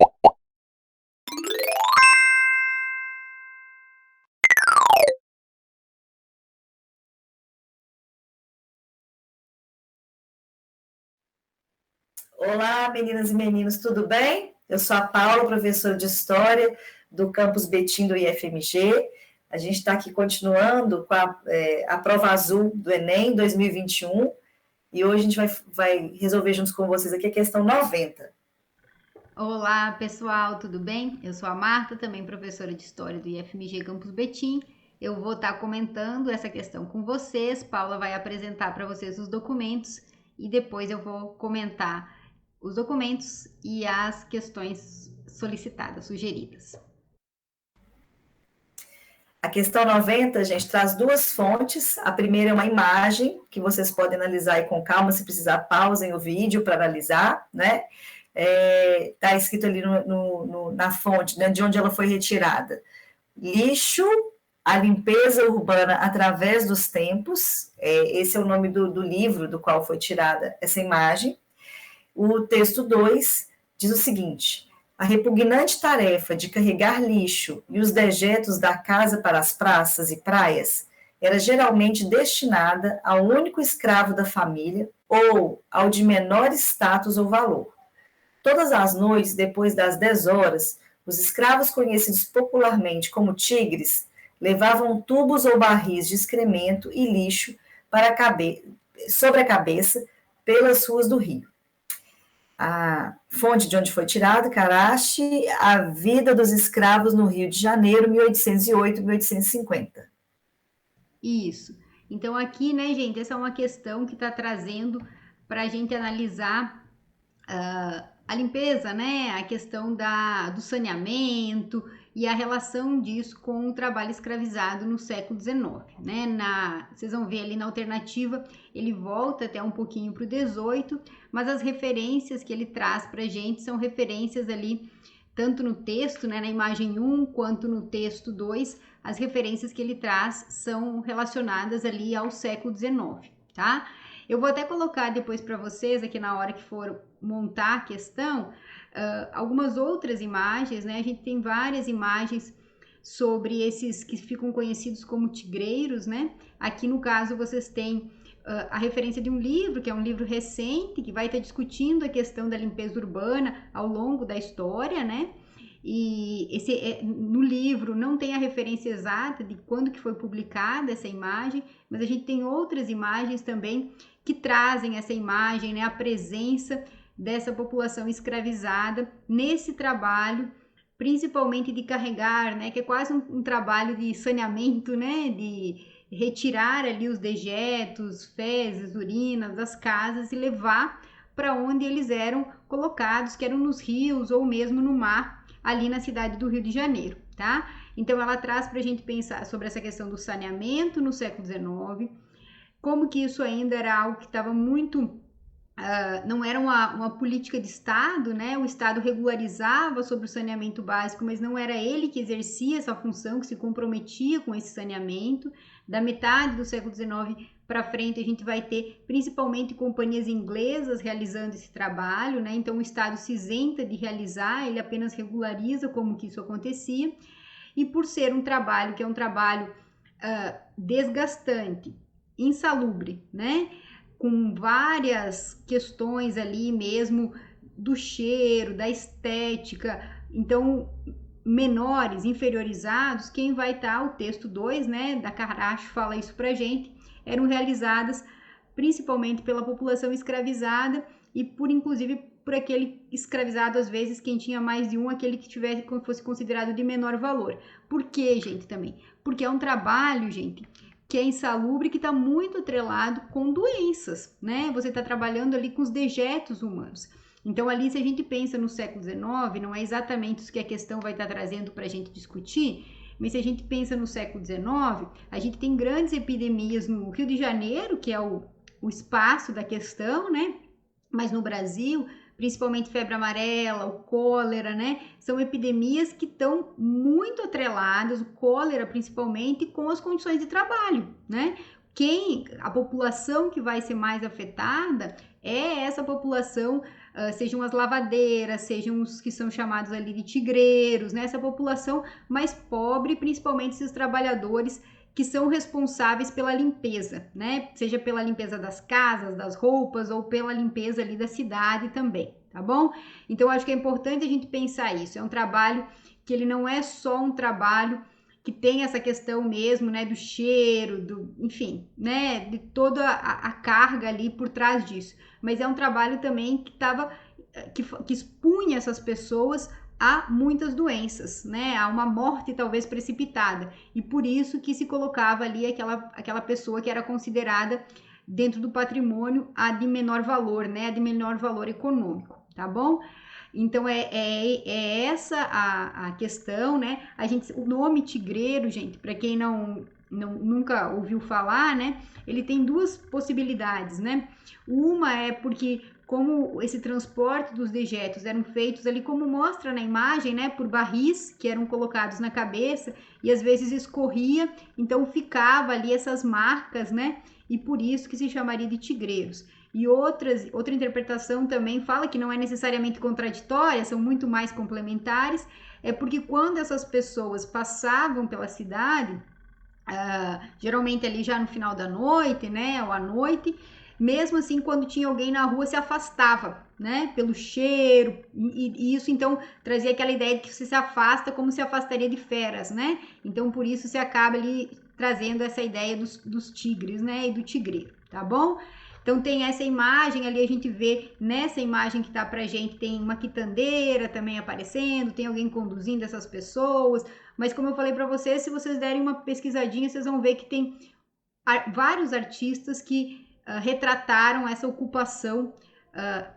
Olá, meninas e meninos, tudo bem? Eu sou a Paula, professora de História do Campus Betim do IFMG. A gente está aqui continuando com a prova azul do Enem 2021 e hoje a gente vai resolver juntos com vocês aqui a questão 90. Olá, pessoal, tudo bem? Eu sou a Marta, também professora de História do IFMG Campus Betim. Eu vou estar comentando essa questão com vocês. Paula vai apresentar para vocês os documentos e depois eu vou comentar os documentos e as questões solicitadas, sugeridas. A questão 90, gente, traz duas fontes. A primeira é uma imagem que vocês podem analisar aí com calma, se precisar, pausem o vídeo para analisar, né? Está escrito ali na fonte, né, de onde ela foi retirada. Lixo, a limpeza urbana através dos tempos. Esse é o nome do livro do qual foi tirada essa imagem. O texto 2 diz o seguinte: a repugnante tarefa de carregar lixo e os dejetos da casa para as praças e praias era geralmente destinada ao único escravo da família ou ao de menor status ou valor. Todas as noites, depois das 10 horas, os escravos conhecidos popularmente como tigres levavam tubos ou barris de excremento e lixo sobre a cabeça pelas ruas do Rio. A fonte de onde foi tirado, Carache, A Vida dos Escravos no Rio de Janeiro, 1808-1850. Isso. Então aqui, né, gente, essa é uma questão que está trazendo para a gente analisar a limpeza, né, a questão do saneamento e a relação disso com o trabalho escravizado no século XIX, né? Vocês vão ver ali na alternativa, ele volta até um pouquinho para o 18, mas as referências que ele traz para a gente são referências ali, tanto no texto, né, na imagem 1, quanto no texto 2, as referências que ele traz são relacionadas ali ao século XIX, tá? Eu vou até colocar depois para vocês, aqui na hora que for montar a questão, algumas outras imagens, né? A gente tem várias imagens sobre esses que ficam conhecidos como tigreiros, né? Aqui no caso vocês têm a referência de um livro, que é um livro recente, que vai estar discutindo a questão da limpeza urbana ao longo da história, né? E no livro não tem a referência exata de quando que foi publicada essa imagem, mas a gente tem outras imagens também que trazem essa imagem, né, a presença dessa população escravizada nesse trabalho, principalmente de carregar, né, que é quase um trabalho de saneamento, né, de retirar ali os dejetos, fezes, urinas das casas e levar para onde eles eram colocados, que eram nos rios ou mesmo no mar, ali na cidade do Rio de Janeiro, tá? Então ela traz para a gente pensar sobre essa questão do saneamento no século XIX, como que isso ainda era algo que estava muito não era uma política de Estado, né? O Estado regularizava sobre o saneamento básico, mas não era ele que exercia essa função, que se comprometia com esse saneamento. Da metade do século XIX para frente, a gente vai ter principalmente companhias inglesas realizando esse trabalho, né? Então o Estado se isenta de realizar, ele apenas regulariza como que isso acontecia. E por ser um trabalho que é um trabalho desgastante, insalubre, né? Com várias questões ali mesmo do cheiro, da estética, então menores, inferiorizados, quem vai estar, o texto 2, né, da Caracho fala isso pra gente, eram realizadas principalmente pela população escravizada e por inclusive por aquele escravizado, às vezes, quem tinha mais de um, aquele que tivesse, fosse considerado de menor valor. Por quê, gente, também? Porque é um trabalho, gente, que é insalubre, que está muito atrelado com doenças, né? Você está trabalhando ali com os dejetos humanos. Então, ali, se a gente pensa no século XIX, não é exatamente isso que a questão vai estar trazendo para a gente discutir, mas se a gente pensa no século XIX, a gente tem grandes epidemias no Rio de Janeiro, que é o espaço da questão, né? Mas no Brasil, principalmente febre amarela, o cólera, né? São epidemias que estão muito atreladas, o cólera principalmente, com as condições de trabalho, né? A população que vai ser mais afetada é essa população sejam as lavadeiras, sejam os que são chamados ali de tigreiros, né? Essa população mais pobre, principalmente esses trabalhadores que são responsáveis pela limpeza, né? Seja pela limpeza das casas, das roupas ou pela limpeza ali da cidade também, tá bom? Então, acho que é importante a gente pensar isso. É um trabalho que ele não é só um trabalho que tem essa questão mesmo, né, do cheiro, enfim, né, de toda a carga ali por trás disso. Mas é um trabalho também que expunha essas pessoas a muitas doenças, né, a uma morte talvez precipitada. E por isso que se colocava ali aquela pessoa que era considerada dentro do patrimônio a de menor valor, né, a de menor valor econômico, tá bom? Então é essa a questão, né? O nome tigreiro, gente, para quem nunca ouviu falar, né? Ele tem duas possibilidades, né? Uma é porque como esse transporte dos dejetos eram feitos ali, como mostra na imagem, né? Por barris que eram colocados na cabeça e às vezes escorria, então ficava ali essas marcas, né? E por isso que se chamaria de tigreiros. E outra interpretação também fala que não é necessariamente contraditória, são muito mais complementares, é porque quando essas pessoas passavam pela cidade, geralmente ali já no final da noite, né, ou à noite, mesmo assim, quando tinha alguém na rua, se afastava, né, pelo cheiro, e isso então trazia aquela ideia de que você se afasta como se afastaria de feras, né, então por isso se acaba ali trazendo essa ideia dos tigres, né, e do tigreiro, tá bom? Então tem essa imagem ali, a gente vê nessa imagem que tá pra gente, tem uma quitandeira também aparecendo, tem alguém conduzindo essas pessoas, mas como eu falei para vocês, se vocês derem uma pesquisadinha, vocês vão ver que tem vários artistas que retrataram essa ocupação,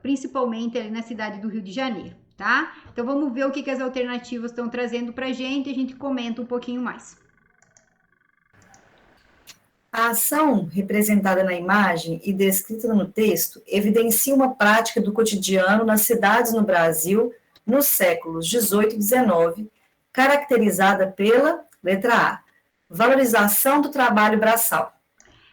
principalmente ali na cidade do Rio de Janeiro, tá? Então vamos ver o que as alternativas estão trazendo pra gente e a gente comenta um pouquinho mais. A ação representada na imagem e descrita no texto evidencia uma prática do cotidiano nas cidades no Brasil nos séculos 18 e 19, caracterizada pela, letra A, valorização do trabalho braçal.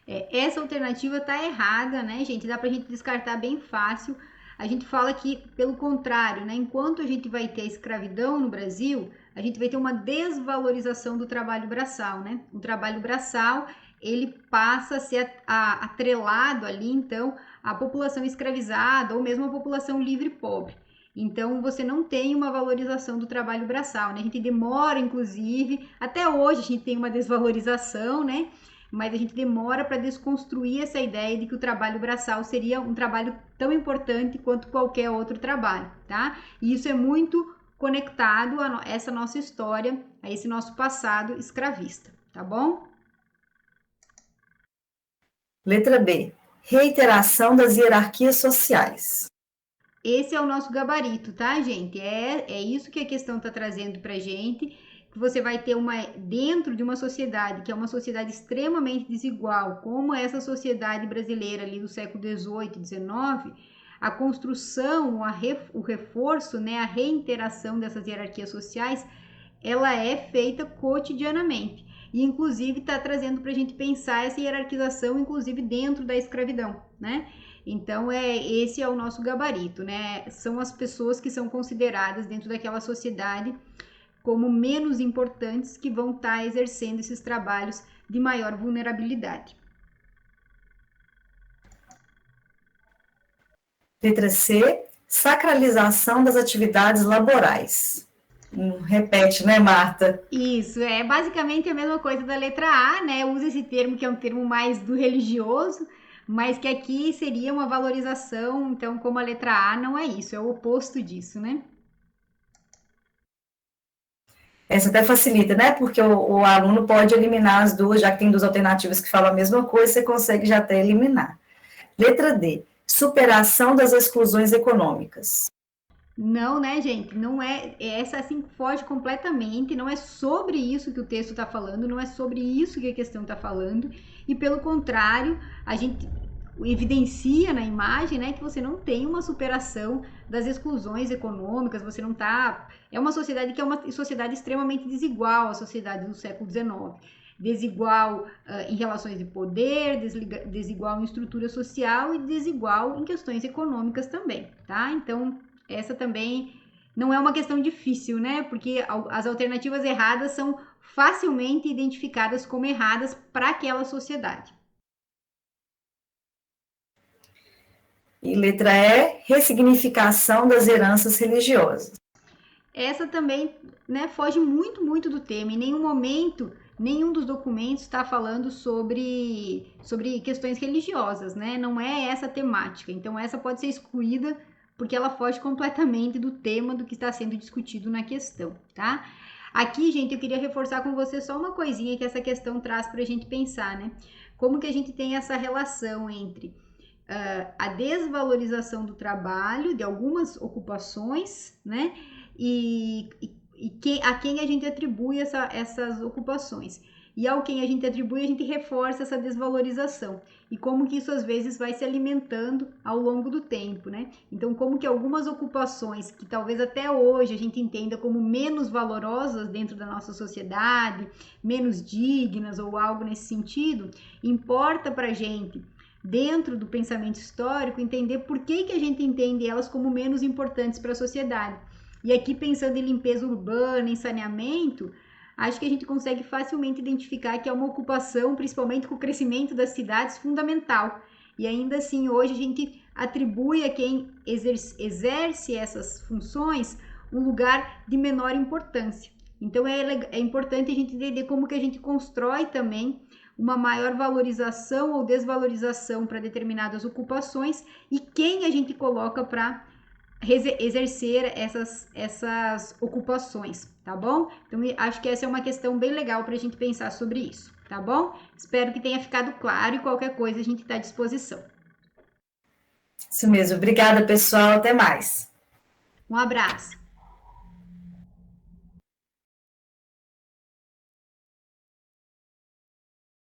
Essa alternativa tá errada, né, gente? Dá pra gente descartar bem fácil. A gente fala que, pelo contrário, né, enquanto a gente vai ter a escravidão no Brasil, a gente vai ter uma desvalorização do trabalho braçal, né? O trabalho braçal, ele passa a ser atrelado ali, então, à população escravizada ou mesmo à população livre e pobre. Então, você não tem uma valorização do trabalho braçal, né? A gente demora, inclusive, até hoje a gente tem uma desvalorização, né? Mas a gente demora para desconstruir essa ideia de que o trabalho braçal seria um trabalho tão importante quanto qualquer outro trabalho, tá? E isso é muito conectado a essa nossa história, a esse nosso passado escravista, tá bom? Letra B, reiteração das hierarquias sociais. Esse é o nosso gabarito, tá, gente? É isso que a questão está trazendo para gente, que você vai ter dentro de uma sociedade, que é uma sociedade extremamente desigual, como essa sociedade brasileira ali do século XVIII e XIX, a construção, o reforço, né, a reiteração dessas hierarquias sociais, ela é feita cotidianamente. E, inclusive, está trazendo para a gente pensar essa hierarquização, inclusive, dentro da escravidão, né? Então, esse é o nosso gabarito, né? São as pessoas que são consideradas dentro daquela sociedade como menos importantes que vão estar exercendo esses trabalhos de maior vulnerabilidade. Letra C, sacralização das atividades laborais. Repete, né, Marta? Isso, é basicamente a mesma coisa da letra A, né? Usa esse termo que é um termo mais do religioso, mas que aqui seria uma valorização, então, como a letra A não é isso, é o oposto disso, né? Essa até facilita, né? Porque o aluno pode eliminar as duas, já que tem duas alternativas que falam a mesma coisa, você consegue já até eliminar. Letra D, superação das exclusões econômicas. Não, né, gente? Não essa assim foge completamente, não é sobre isso que o texto está falando, não é sobre isso que a questão está falando, e pelo contrário, a gente evidencia na imagem, né, que você não tem uma superação das exclusões econômicas, você não tá... É uma sociedade que é uma sociedade extremamente desigual, a sociedade do século XIX. desigual em relações de poder, desigual em estrutura social e desigual em questões econômicas também, tá? Então, essa também não é uma questão difícil, né? Porque as alternativas erradas são facilmente identificadas como erradas para aquela sociedade. E letra E, ressignificação das heranças religiosas. Essa também, né, foge muito do tema. Em nenhum momento, nenhum dos documentos está falando sobre questões religiosas, né? Não é essa a temática. Então, essa pode ser excluída porque ela foge completamente do tema do que está sendo discutido na questão, tá? Aqui, gente, eu queria reforçar com você só uma coisinha que essa questão traz para a gente pensar, né? Como que a gente tem essa relação entre a desvalorização do trabalho, de algumas ocupações, né? E a quem a gente atribui essas ocupações. E ao quem a gente atribui, a gente reforça essa desvalorização. E como que isso às vezes vai se alimentando ao longo do tempo, né? Então, como que algumas ocupações que talvez até hoje a gente entenda como menos valorosas dentro da nossa sociedade, menos dignas ou algo nesse sentido, importa pra gente, dentro do pensamento histórico, entender por que a gente entende elas como menos importantes para a sociedade. E aqui, pensando em limpeza urbana, em saneamento, acho que a gente consegue facilmente identificar que é uma ocupação, principalmente com o crescimento das cidades, fundamental. E ainda assim, hoje a gente atribui a quem exerce essas funções um lugar de menor importância. Então, é importante a gente entender como que a gente constrói também uma maior valorização ou desvalorização para determinadas ocupações e quem a gente coloca para exercer essas ocupações, tá bom? Então, acho que essa é uma questão bem legal para a gente pensar sobre isso, tá bom? Espero que tenha ficado claro e qualquer coisa a gente está à disposição. Isso mesmo. Obrigada, pessoal. Até mais. Um abraço.